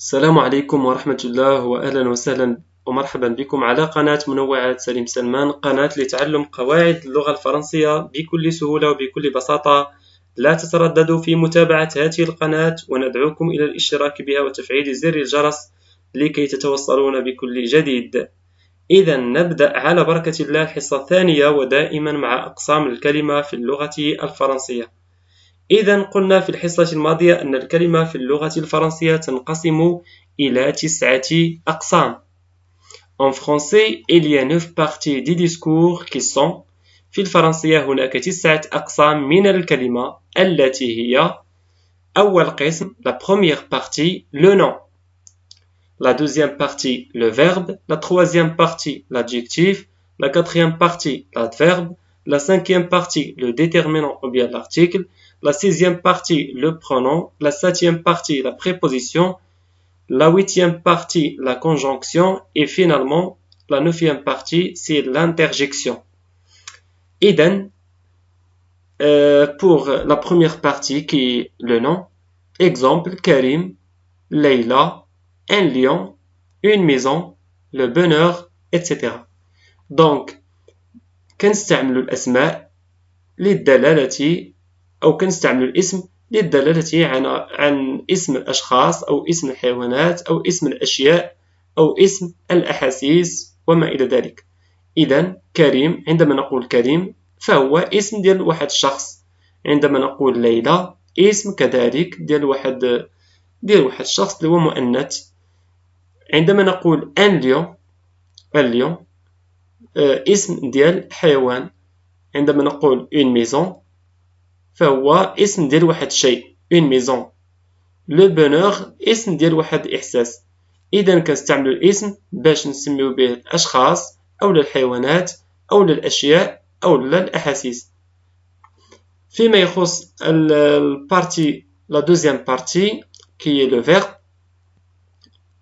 السلام عليكم ورحمة الله وأهلا وسهلا ومرحبا بكم على قناة منوعات سليم سلمان، قناة لتعلم قواعد اللغة الفرنسية بكل سهولة وبكل بساطة. لا تترددوا في متابعة هذه القناة وندعوكم إلى الاشتراك بها وتفعيل زر الجرس لكي تتوصلون بكل جديد. إذا نبدأ على بركة الله الحصة الثانية ودائما مع أقسام الكلمة في اللغة الفرنسية. إذا قلنا في الحصة الماضية أن الكلمة في اللغة الفرنسية تنقسم إلى 9 أقسام. En français, il y a 9 parties du discours qui sont. في الفرنسية هناك 9 أقسام من الكلمة التي هي: أول قسم la première partie le nom, la deuxième partie le verbe, la troisième partie l'adjectif, la quatrième partie l'adverbe, la cinquième partie le déterminant ou bien l'article, la sixième partie le pronom, la septième partie la préposition, la huitième partie la conjonction et finalement la neuvième partie c'est l'interjection. Idem, pour la première partie qui est le nom, exemple Karim, Leila, un lion, une maison, le bonheur, etc. Donc, كنستعمل الأسماء للدلالة أو كنستعمل الاسم للدلالة عن اسم الأشخاص أو اسم الحيوانات أو اسم الأشياء أو اسم الأحاسيس وما إلى ذلك. إذن كريم، عندما نقول كريم فهو اسم ديال واحد الشخص. عندما نقول ليلى اسم كذلك ديال واحد الشخص اللي هو مؤنث. عندما نقول الليون اسم ديال حيوان. عندما نقول une maison فهو اسم ديال واحد الشيء une maison. le bonheur اسم ديال واحد الإحساس. إذا كنستعملوا الاسم باش نسميو به الأشخاص أو الحيوانات أو الأشياء أو الأحاسيس. فيما يخص البارتي la deuxième partie qui est le verbe,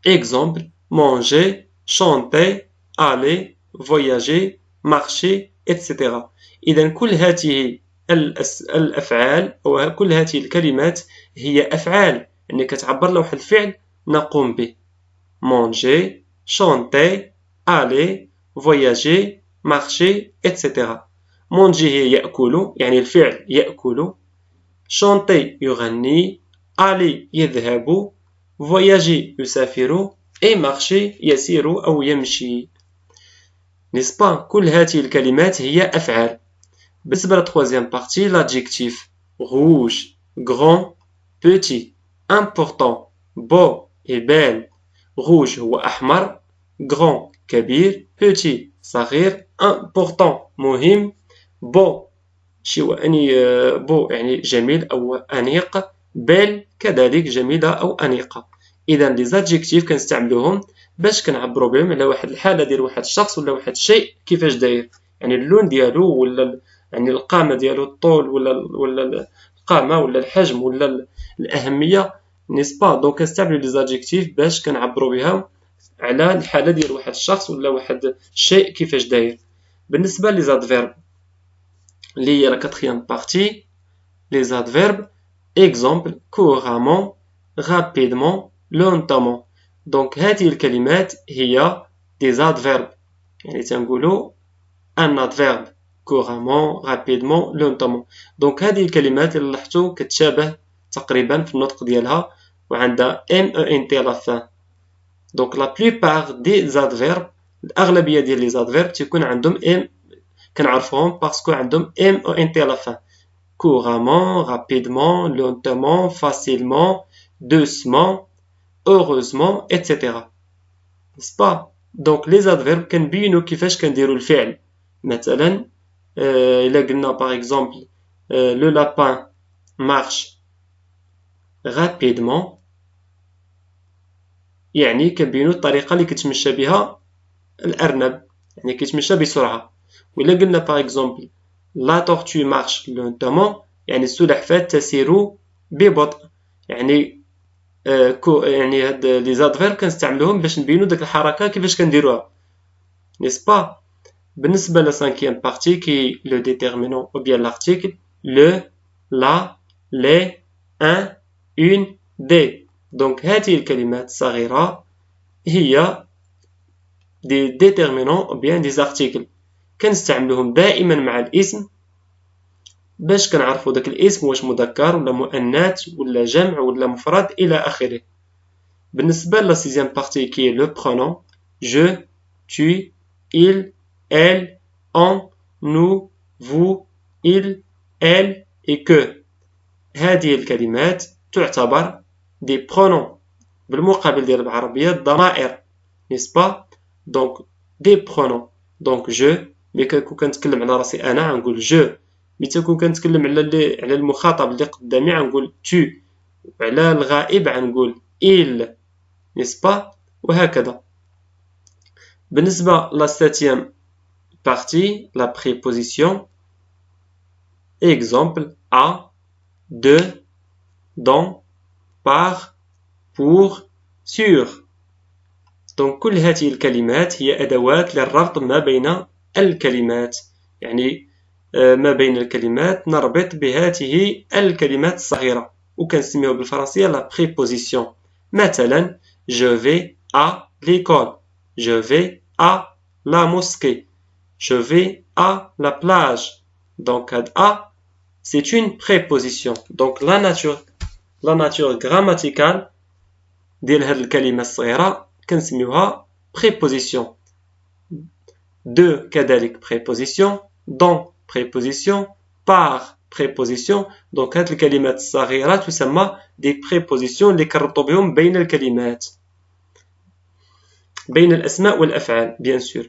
exemple manger, chanter, aller, voyager, marcher, etc. إذا كل هذه الأفعال أو كل هذه الكلمات هي أفعال، يعني كتعبر على واحد الفعل نقوم به. manger, chanter, aller, voyager, marcher, etc. manger هي يأكل، يعني الفعل يأكل. chanter يغني، aller يذهب، voyager يسافر، et marcher يسير أو يمشي. n'est-ce pas؟ كل هذه الكلمات هي أفعال. بالنسبة la troisième partie, l'adjectif rouge, grand, petit, important, beau et belle. rouge هو أحمر، grand كبير، petit صغير، important مهم، beau beau يعني جميل أو أنيق، belle كذلك جميلة أو أنيقة. إذا les adjectifs كنستعملوهم باش كنعبروا بهم على واحد الحالة ديال واحد الشخص ولا واحد الشيء كيفاش داير، يعني اللون ديالو ولا يعني القامة ديالو، الطول ولا القامة ولا الحجم ولا الأهمية، n'est-ce pas؟ دونك كنستعملوا les adjectifs باش كنعبروا بها على الحالة ديال واحد الشخص ولا واحد الشيء كيفاش داير. بالنسبة les adverbes اللي هي la quatrième partie, les adverbes exemple couramment, rapidement, lentement. donc هذه الكلمات هي des adverbes، يعني تنقولوا un adverbe couramment, rapidement, lentement. donc هذه الكلمات اللي لاحظتوا كتشابه تقريبا في النطق ديالها وعندها ment à la fin. donc la plupart des adverbes، الأغلبية ديال les adverbes تيكون عندهم كنعرفوهم باسكو عندهم ment à la fin. couramment, rapidement, lentement, facilement, doucement, heureusement, etc. n'est-ce pas؟ donc les adverbes كنبينوا كيفاش كنديروا الفعل. مثلا إلا قلنا par exemple le lapin marche rapidement، يعني كنبينوا الطريقة اللي كتمشى بها الأرنب، يعني كيتمشى بسرعة. وإلا قلنا par exemple la tortue marche lentement، يعني السلحفاة تسير ببطء. يعني يعني هاد لي زادفيرب كنستعملوهم باش نبينوا داك الحركة كيفاش كنديروها، n'est-ce pas؟ بالنسبة لا cinquième partie qui le déterminant ou bien l'article le, la, les, un, une, des. دونك هذه الكلمات الصغيرة هي دي ديتيرمينون أو بيان دي زارتيكل كنستعملوهم دائما مع الاسم باش كنعرفو داك الاسم واش مذكر ولا مؤنث ولا جمع ولا مفرد إلى آخره. بالنسبة لا سيزيام بارتي كي لو برونون je, tu, il, elle, on, nous, vous, il, elle et que هذه الكلمات تعتبر دي برونون بالمقابل ديال بالعربية الضمائر n'est-ce pas donc des pronoms donc je ملي كنكون كنتكلم على راسي انا غنقول جو ملي تكون كنتكلم على المخاطب اللي قدامي غنقول tu وعلى الغائب غنقول il n'est-ce pas وهكذا. بالنسبة لا septième partie la préposition exemple à de dans par pour sur donc كل هذه الكلمات هي أدوات للربط ما بين الكلمات يعني ما بين الكلمات نربط بهذه الكلمات الصغيرة وكنسميوها بالفرنسية لا préposition. مثلا je vais à l'école je vais à la mosquée je vais à la plage donc à c'est une préposition donc la nature grammaticale ديال هاد الكلمة الصغيرة كنسميوها préposition. De كذلك préposition dans préposition par préposition donc هاد الكلمات الصغيرة تسمى des prépositions اللي كنربطو بهم بين الكلمات بين الأسماء والأفعال bien sûr.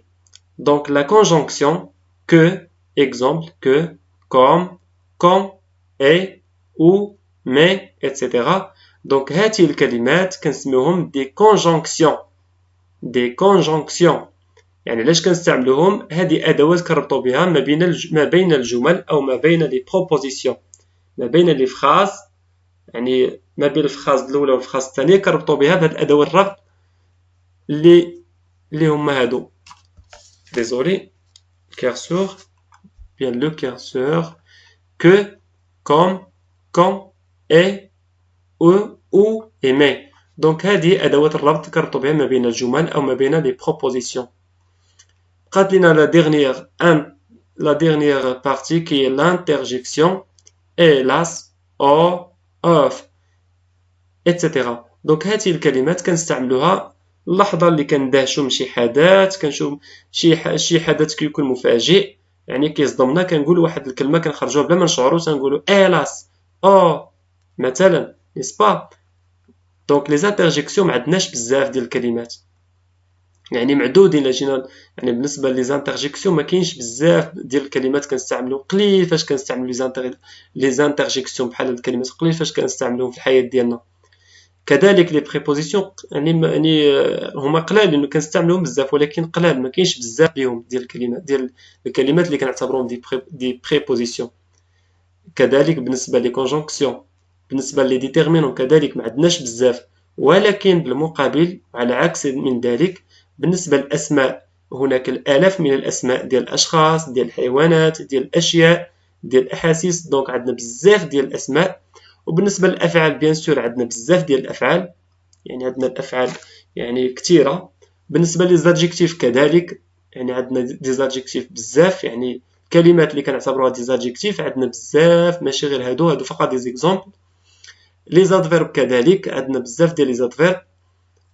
donc la conjonction que exemple que comme et ou mais etc. donc هذه الكلمات كنسميوهم des conjonctions يعني علاش كنستعملوهم هذه أدوات كنربطو بها ما بين الجمل أو ما بين لي بروبوزيسيون ما بين لي فراز يعني ما بين الفراز الأولى والفراز الثانية كنربطو بها بهاد الأدوات الربط اللي هما هادو désolé curseur bien le curseur que comme quand et ou et mais donc هذه أدوات الربط كنربطو بها ما بين الجمل أو ما بين لي بروبوزيسيون. بقات لينا la dernière partie qui est l'interjection hélas او of etc. donc هذه الكلمات كنستعملوها اللحظة اللي كندهشو من شي حدث كنشوف شي حدث كيكون مفاجئ يعني كيصدمنا كنقول واحد الكلمة كنخرجوها بلا ما نشعرو تنقولو hélas او مثلا n'est-ce pas. donc les interjections معندناش بزاف ديال الكلمات يعني معدودين جينا يعني بالنسبه لي زانترجيكسيون ما كاينش بزاف ديال الكلمات كنستعملو قليل فاش كنستعملو لي زانترجيكسيون بحال هاد الكلمات قليل فاش كنستعملوهم في الحياه ديالنا. كذلك لي بريبوزيسيون يعني هما قلال لانه كنستعملوهم بزاف ولكن قلال ما كاينش بزاف بهم ديال الكلمات اللي كنعتبروهم دي بريبوزيسيون. كذلك بالنسبه لي كونجونكسيون بالنسبه لي ديتيرمينون كذلك ما عندناش بزاف ولكن بالمقابل على عكس من ذلك بالنسبة للأسماء هناك الآلاف من الأسماء ديال الأشخاص ديال الحيوانات ديال الأشياء ديال الأحاسيس دونك عندنا بزاف ديال الأسماء. وبالنسبة للأفعال بيان سور عندنا بزاف ديال الأفعال يعني عندنا الأفعال يعني كثيرة. بالنسبة للزادجيكتيف كذلك يعني عندنا دي زادجيكتيف بزاف يعني الكلمات اللي كنعتبروها دي زادجيكتيف عندنا بزاف ماشي غير هادو فقط دي زيكزامبل. لي زادفيرب كذلك عندنا بزاف ديال لي زادفيرب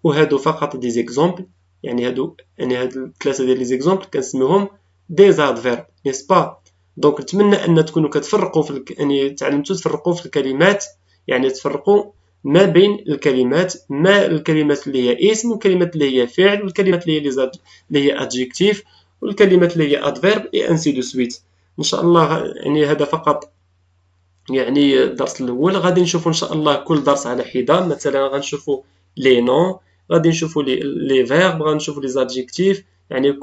وهادو فقط دي زيكزامبل يعني هادو الثلاثه ديال لي زيكزامبل كنسميوهم دي زادفيرب نيس با. دونك نتمنى ان تكونوا كتفرقوا يعني تعلمتوا تفرقوا في الكلمات يعني تفرقوا ما بين الكلمات ما الكلمات اللي هي اسم والكلمات اللي هي فعل والكلمات اللي هي ادجيكتيف والكلمات اللي هي ادفيرب اي انسي دو سويت. ان شاء الله يعني هذا فقط يعني الدرس الاول. غادي نشوفوا ان شاء الله كل درس على حده. مثلا غنشوفوا لي نون غادي نشوفوا لي فيرب غادي نشوفوا لي زادجيكتيف يعني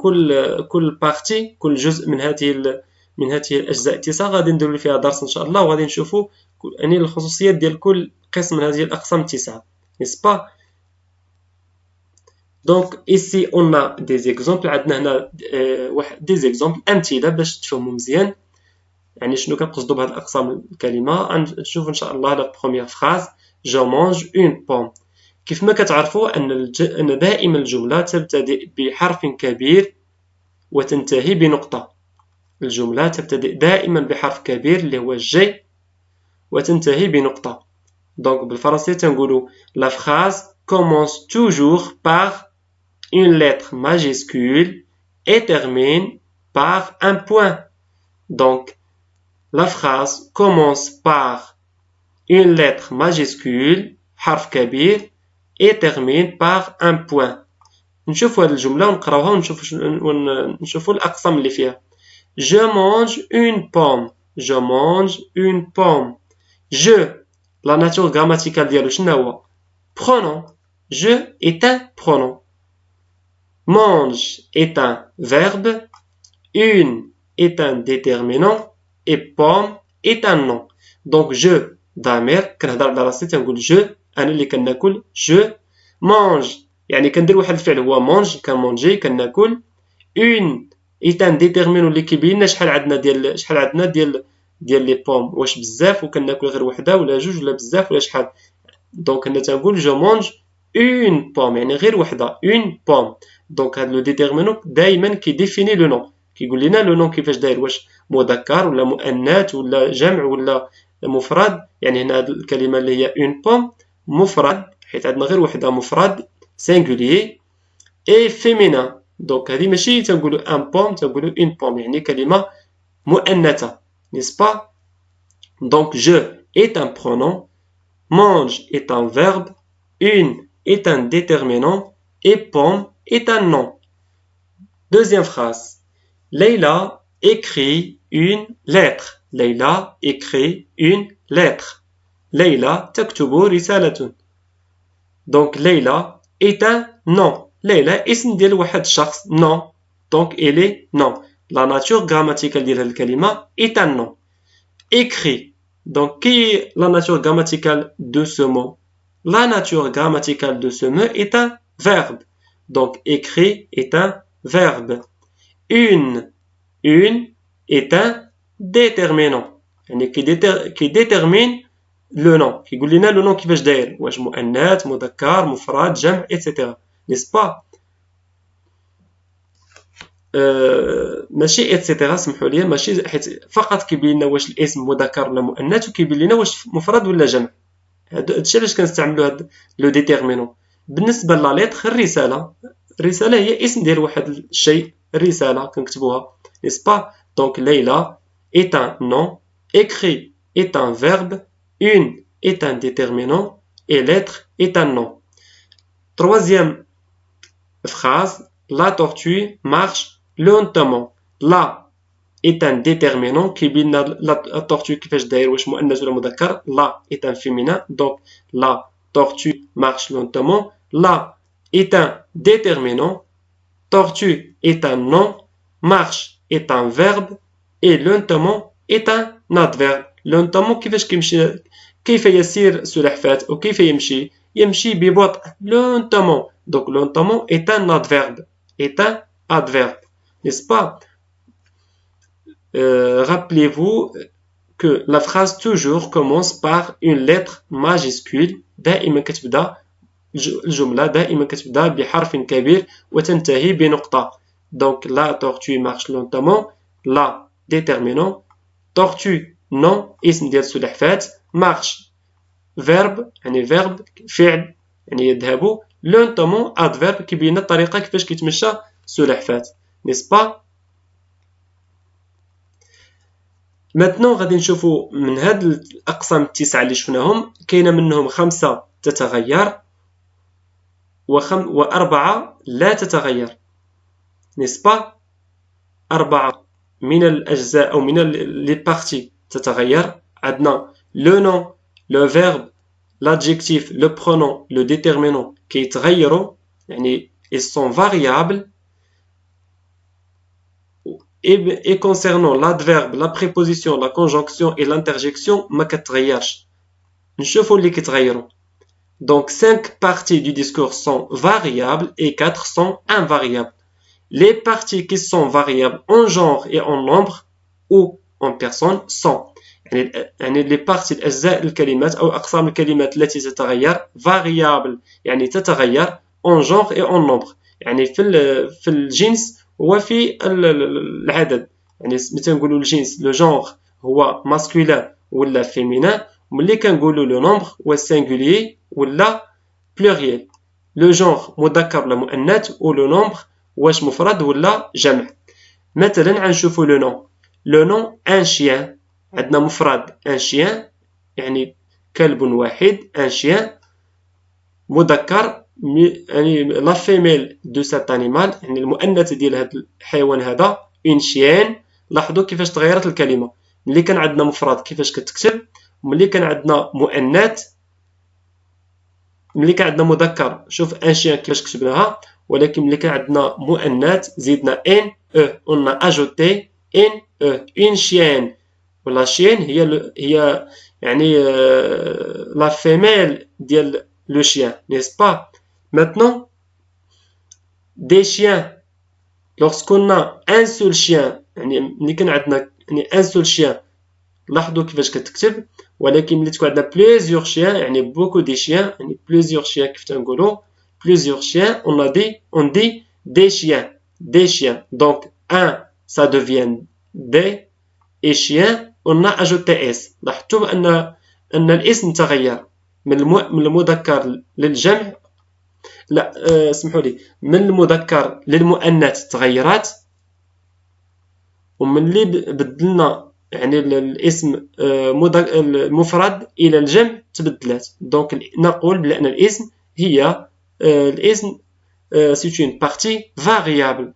كل بارتي كل جزء من هذه الاجزاء التسعه غادي نديروا فيها درس ان شاء الله وغادي نشوفوا يعني الخصوصيات ديال كل قسم من هذه الاقسام التسعه n'est-ce pas. donc ici on a des exemples عندنا هنا واحد دي زيكزامبل امثله باش تفهموا مزيان يعني شنو كنقصدوا بهاد الاقسام الكلمه. نشوف ان شاء الله لا بروميير فراز je mange une pomme كيف ما كتعرفوا أن دائما الجملة تبتدئ بحرف كبير وتنتهي بنقطة. الجملة تبتدئ دائما بحرف كبير اللي هو جي وتنتهي بنقطة. دونك بالفرنسية تنقولوا la phrase commence toujours par une lettre majuscule et termine par un point. Donc la phrase commence par une lettre majuscule حرف كبير et termine par un point. نشوفوا هذه الجملة ونقراوها ونشوفوا الأقسام اللي فيها. Je mange une pomme. Je mange une pomme. Je, la nature grammaticale ديالو شنو هو؟ Pronom. Je est un pronom. Mange est un verbe. Une est un déterminant. Et pomme est un nom. Donc je ضمير كنهضر على راسي تنقول je أنا اللي كناكل. Je mange يعني كندير واحد الفعل هو mange كنمونجي كناكل. Une est un déterminant اللي كيبين لنا شحال عندنا ديال لي بوم، واش بزاف وكناكل غير وحده ولا جوج ولا بزاف ولا شحال. دونك انا تنقول جو مونج اون بوم يعني غير وحده اون بوم. دونك هاد لو ديتيرمينون دائما كيديفيني لو نون، كيقول لنا لو نون كيفاش داير، واش مذكر ولا مؤنث ولا جمع ولا مفرد. يعني هنا هاد الكلمه اللي هي اون بوم مفرد حيت عندنا غير وحده مفرد سينغوليي اي فيمينين. دونك هذه ماشي تنقولوا ان بوم تنقولوا اون بوم يعني كلمه مؤنثه، n'est-ce pas? Donc je est un pronom, mange est un verbe, une est un déterminant et pomme est un nom. Deuxième phrase. Leïla écrit une lettre. Leïla écrit une lettre. Leïla تكتب رسالة. Donc Leïla est un nom. Leïla اسم ديال واحد الشخص nom. Donc elle est nom. La nature grammaticale ديال هاد الكلمة est un nom. Écrit. Donc qui est la nature grammaticale de ce mot? La nature grammaticale de ce mot est un verbe. Donc écrit est un verbe. Une est un déterminant. يعني qui détermine le nom. كيقول لنا le nom كيفاش داير، واش مؤنث مذكر مفرد جمع etc. N'est-ce pas? ماشي اتسيتيرا سمحوا لي، ماشي حيت فقط كيبين لنا واش الاسم مذكر ولا مؤنث وكيبين لنا واش مفرد ولا جمع. هادشي علاش كنستعملوا هاد لو ديتيرمينون. بالنسبه لا ليتر الرساله هي اسم ديال واحد الشيء، الرساله كنكتبوها n'est-ce pas. Donc Leïla est un nom, écrit est un verbe, une est un déterminant et l'être est un nom. Troisième phrase, la tortue marche lentement. La est un déterminant qui dit la tortue qui fait d'ailleurs واش مؤنث ولا مذكر. La est un féminin, donc la tortue marche lentement. La est un déterminant. Tortue est un nom. Marche est un verbe et lentement est un adverbe. Lentement كيف يسير سلحفاة أو كيف يمشي ببطء lentement. Donc lentement est un adverbe. Est un adverbe. N'est-ce pas? Rappelez-vous que la phrase toujours commence par une lettre majuscule. دائما كتبدا الجملة دائما كتبدا بحرف كبير وتنتهي بنقطة. Donc la tortue marche lentement. La déterminant. Tortue nom اسم ديال السلحفاة. Marche verbe يعني verbe فعل يعني يذهب. lentement adverbe كيبين الطريقة كيفاش كيتمشى السلحفاة. N'est-ce pas? Maintenant غادي نشوفوا من هاد الأقسام التسعة اللي شفناهم كاينة منهم 5 تتغير و4 لا تتغير. N'est-ce pas? 4 من الأجزاء أو من لي بارتي تتغير. عندنا le nom, le verbe, l'adjectif, le pronom, le déterminant كيتغيروا يعني ils sont variables. Et concernant l'adverbe, la préposition, la conjonction et l'interjection ما كتغيرش. نشوفوا اللي كيتغيروا. Donc 5 parties du discours sont variables et 4 sont invariables. Les parties qui sont variables en genre et en nombre ou en personne sont. يعني لي بارتي الأجزاء الكلمات أو أقسام الكلمات التي تتغير variable يعني تتغير en genre et en nombre يعني في الجنس وفي العدد يعني مثلا نقولوا الجنس لو جونغ هو ماسكولين ولا فيمينين ملي كنقولوا لو نومبر هو سينغوليي ولا بلوريال لو جونغ مذكر ولا مؤنث ولو نومبر واش مفرد ولا جمع مثلا غنشوفوا لو نون ان شيان عندنا مفرد ان شيان يعني كلب واحد ان شيان مذكر يعني لا فيميل دو سات انيمال يعني المؤنث ديال هذا الحيوان هذا اون شيان لاحظوا كيفاش تغيرت الكلمه ملي كان عندنا مفرد كيفاش كتكتب ملي كان عندنا مؤنث ملي كان عندنا مذكر شوف ان شيان كيفاش كتبناها ولكن ملي كان عندنا مؤنث زيدنا ان او قلنا اجوتي ان او اون شيان ولا شين هي يعني لا فيميل ديال لو شيان n'est-ce pas maintenant des chiens lorsqu'on a un seul chien يعني ملي كان عندنا يعني un seul chien لاحظوا كيفاش كتكتب ولكن ملي تكون عندنا plusieurs chiens يعني beaucoup de chiens يعني plusieurs chiens كيف تنقولوا plusieurs chiens on dit des chiens donc un ça devient des et chien on a ajouté s لاحظتوا ان الاسم تغير من المذكر للجمع لا اسمحوا لي من المذكر للمؤنث تغيرات ومن اللي بدلنا يعني الاسم المفرد الى الجمع تبدلات دونك نقول بان الاسم هي الاسم سي اون بارتي فاريابل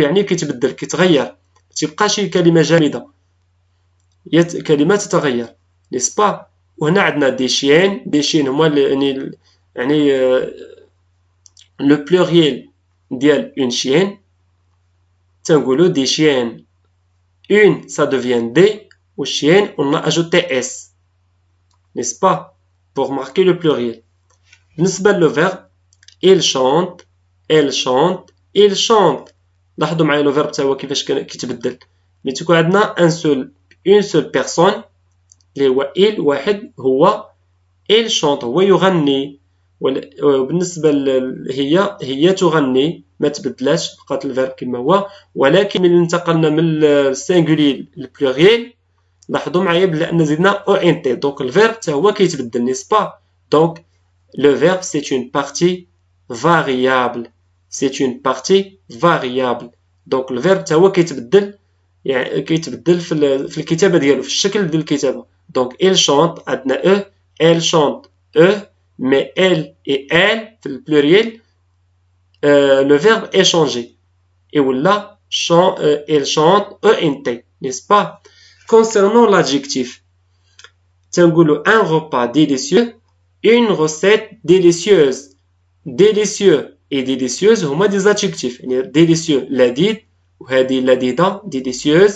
يعني كيتبدل كيتغير متبقاش كلمه جامده كلمات تتغير n'est-ce pas وهنا عندنا دي شين هما يعني لو بلوريال ديال اون شين تنقولوا دي شين une ça devient des ou chien on a ajouté s n'est-ce pas pour marquer le pluriel بالنسبة le verbe il chante elle chante il chante لاحظوا معايا le verbe تاعو كيفاش كيتبدل ملي تكون عندنا une seule personne اللي هو il واحد هو il chante هو يغني وبالنسبة هي تغني ما تبدلاتش بقات الفيرب كما هو ولكن ملي انتقلنا من السينغولي للبلوريال لاحظوا معايا بان زدنا او ان تي دونك الفيرب حتى هو كيتبدل نيس با دونك لو فيرب سي اون بارتي فاريابل دونك الفيرب حتى هو كيتبدل يعني كيتبدل في الكتابه ديالو في الشكل ديال الكتابه دونك il chante عندنا او elle chante او mais elle et elle في البلوريال le verbe est changé et voilà elle chante ENT n'est-ce pas concernant l'adjectif تنقولوا un repas délicieux une recette délicieuse délicieux et délicieuse هما des adjectifs يعني délicieux لذيذ وهذه لذيذة délicieuse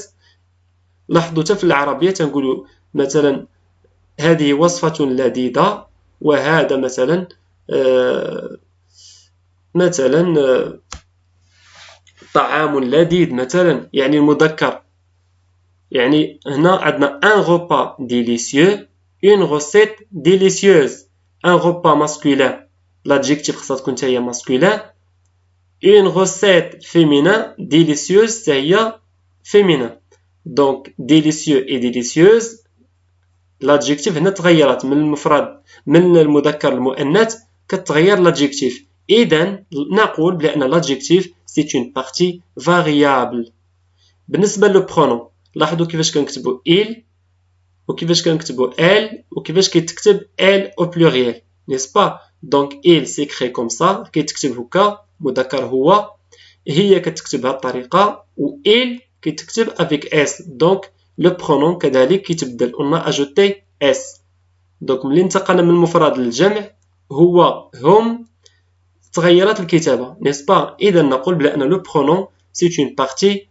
لاحظوا حتى في العربية تنقولوا مثلا هذه وصفة لذيذة وهذا مثلا طعام لذيذ مثلا يعني المذكر يعني هنا عندنا un repas délicieux une recette délicieuse un repas masculin l'adjectif خاصها تكون حتى هي masculin une recette féminin délicieuse حتى هي féminin donc délicieux et délicieuse l'adjectif هنا تغيرت من المفرد من المذكر للمؤنث كتغير l'adjectif إذن نقول بأن l'adjectif c'est une partie variable بالنسبة للpronom لاحظوا كيفاش كنكتبوا il وكيفاش كنكتبوا elle وكيفاش كيتكتب elle au pluriel n'est-ce pas donc il s'écrit comme ça كيتكتب هكا مذكر هو هي كتكتب بهذه الطريقة و il كيتكتب avec s donc le pronom كذلك كيتبدل on a ajouté s donc ملي انتقلنا من المفرد للجمع هو هم تغيرت الكتابة n'est-ce pas إذا نقول بأن le pronom c'est une partie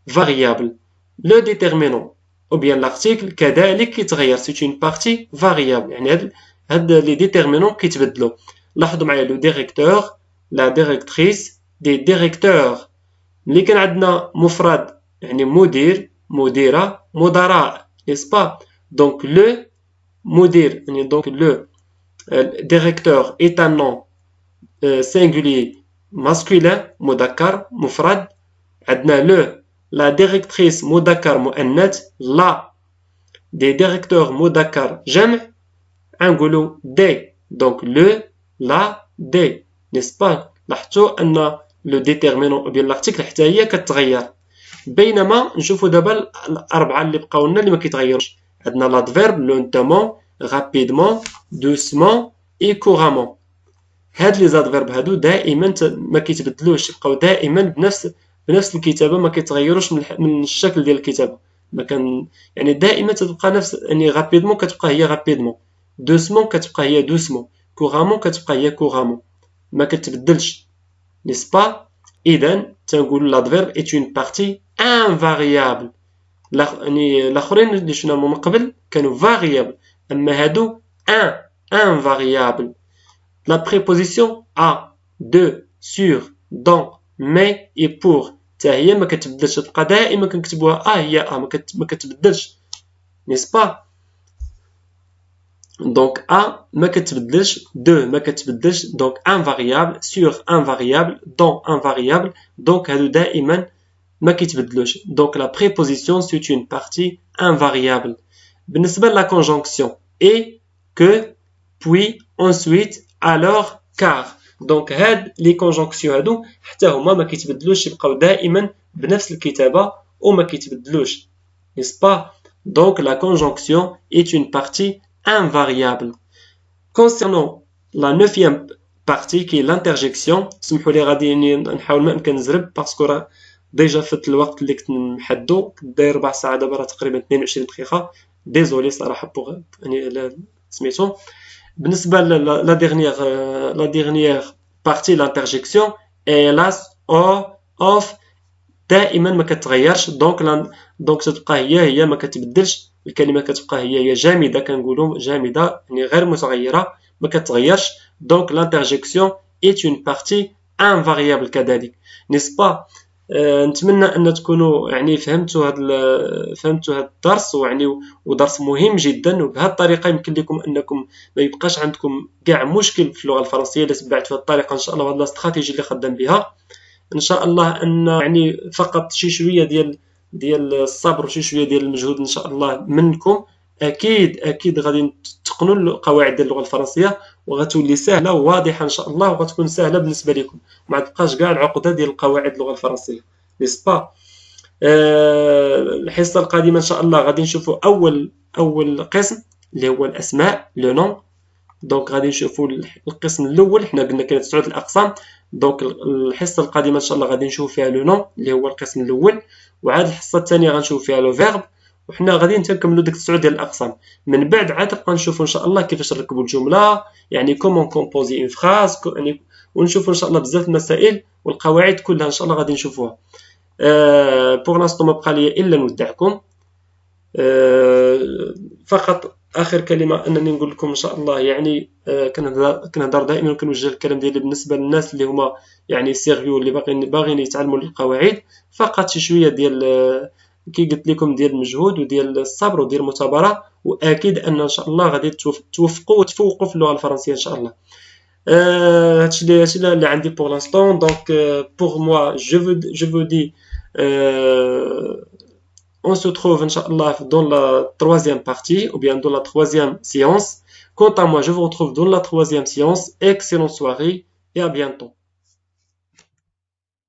variable le déterminant ou bien l'article كذلك كيتغير c'est une partie variable يعني هاد les déterminants كيتبدلوا لاحظوا معايا le directeur la directrice des directeurs ملي كان عندنا مفرد يعني مدير مديرة مدراء n'est-ce pas? Donc le mudir, donc le directeur est un nom singulier masculin مذكر مفرد. عندنا le la directrice مذكر مؤنث. la des directeurs مذكر جمع. نقولوا des, donc le la des, n'est-ce pas? لاحظتوا ان لو ديتيرمينون ديال l'article حتى هي كتغير. بينما نشوفوا دابا الاربعه اللي بقاو لنا اللي ما كيتغيروش. عندنا l'adverbe lentement, rapidement, doucement et couramment. هاد لي زادفيرب هادو دائما ما كيتبدلوش، يبقاو دائما بنفس الكتابه، ما كيتغيروش من الشكل ديال الكتابه. ما كان يعني دائما تتبقى نفس، يعني غابيدمون كتبقى هي غابيدمون، دوسمون كتبقى هي دوسمون، كورامون كتبقى هي كورامون، ما كتبدلش، نيس با؟ اذا تنقول l'adverbe est une partie invariable. يعني الاخرين اللي شفناهم من قبل كانوا variable، اما هادو invariable. La préposition à, de, sur, dans, mais et pour حتى هي ما كتبدلش، تبقى دائما كنكتبوها هي ما كتبدلش، n'est-ce pas? donc ما كتبدلش، de ما كتبدلش، donc invariable, sur invariable, dans invariable، donc هادو دائما ما كيتبدلوش. donc la préposition c'est une partie invariable. بالنسبة la conjonction et, que, puis, ensuite, alors, car. donc هاد لي كونجونكسيون هادو حتى هما ما كيتبدلوش، يبقاو دائما بنفس الكتابه وما كيتبدلوش، n'est-ce pas? donc la conjonction est une partie invariable. concernant la 9e partie qui est l'interjection، سمحوا لي غادي نحاول ما امكن نزرب باسكو راه ديجا فات الوقت اللي كنت محدو، كنت داير ربع ساعه، دابا راه تقريبا 22 دقيقه. ديزولي صراحه بوغ يعني سميتو. بالنسبة la dernière partie l'interjection est las, of دائما ما كتغيرش. donc تتبقى هي ما كتبدلش، الكلمة كتبقى هي جامدة، كنقولوا جامدة يعني غير متغيرة ما كتغيرش. donc l'interjection est une partie invariable كذلك، n'est-ce pas? نتمنى ان تكونوا يعني فهمتوا هذا الدرس، ويعني ودرس مهم جدا، وبهذه الطريقه يمكن لكم انكم ما يبقاش عندكم كاع مشكل في اللغه الفرنسيه الا تبعتوا هذه الطريقه ان شاء الله، وهذه الاستراتيجيه اللي خدام بها ان شاء الله. ان يعني فقط شي شويه ديال الصبر وشي شويه ديال المجهود ان شاء الله منكم، اكيد غادي تتقنوا القواعد ديال اللغه الفرنسيه، وغتولي سهله وواضحه ان شاء الله، وغتكون سهله بالنسبه لكم، ما تبقاش كاع العقده ديال القواعد اللغه الفرنسيه، نيسبا؟ الحصه القادمه ان شاء الله غادي نشوفوا اول قسم اللي هو الاسماء، لو نون. دونك غادي نشوفوا القسم الاول، حنا قلنا كاين 9 الاقسام، دونك الحصه القادمه ان شاء الله غادي نشوف فيها لو نون اللي هو القسم الاول، وعاد الحصه الثانيه غنشوف فيها لو فيرب، وحنا غادي نكملوا ديك 9 ديال الاقسام. من بعد عاد غنشوفوا ان شاء الله كيفاش نركبوا الجمله، يعني كومون كومبوزي اون فراز، يعني ونشوفوا ان شاء الله بزاف المسائل والقواعد كلها ان شاء الله غادي نشوفوها. بوغ لانستون ما بقى لي الا نودعكم. فقط اخر كلمه انني نقول لكم ان شاء الله، يعني كنهضر دائما وكنوجه الكلام ديالي بالنسبه للناس اللي هما يعني سيريو، اللي باغيين يتعلموا القواعد، فقط شي شويه ديال كي قلت لكم ديال المجهود وديال الصبر وديال المثابره، واكيد ان شاء الله غادي توفقوا وتفوقوا في اللغه الفرنسيه ان شاء الله. هادشي اللي عندي pour l'instant. donc pour moi je vous dis on se trouve Inch'Allah dans la 3e partie ou bien dans la 3e séance. Quant à moi, je vous retrouve dans la 3e séance. Excellente soirée et à bientôt.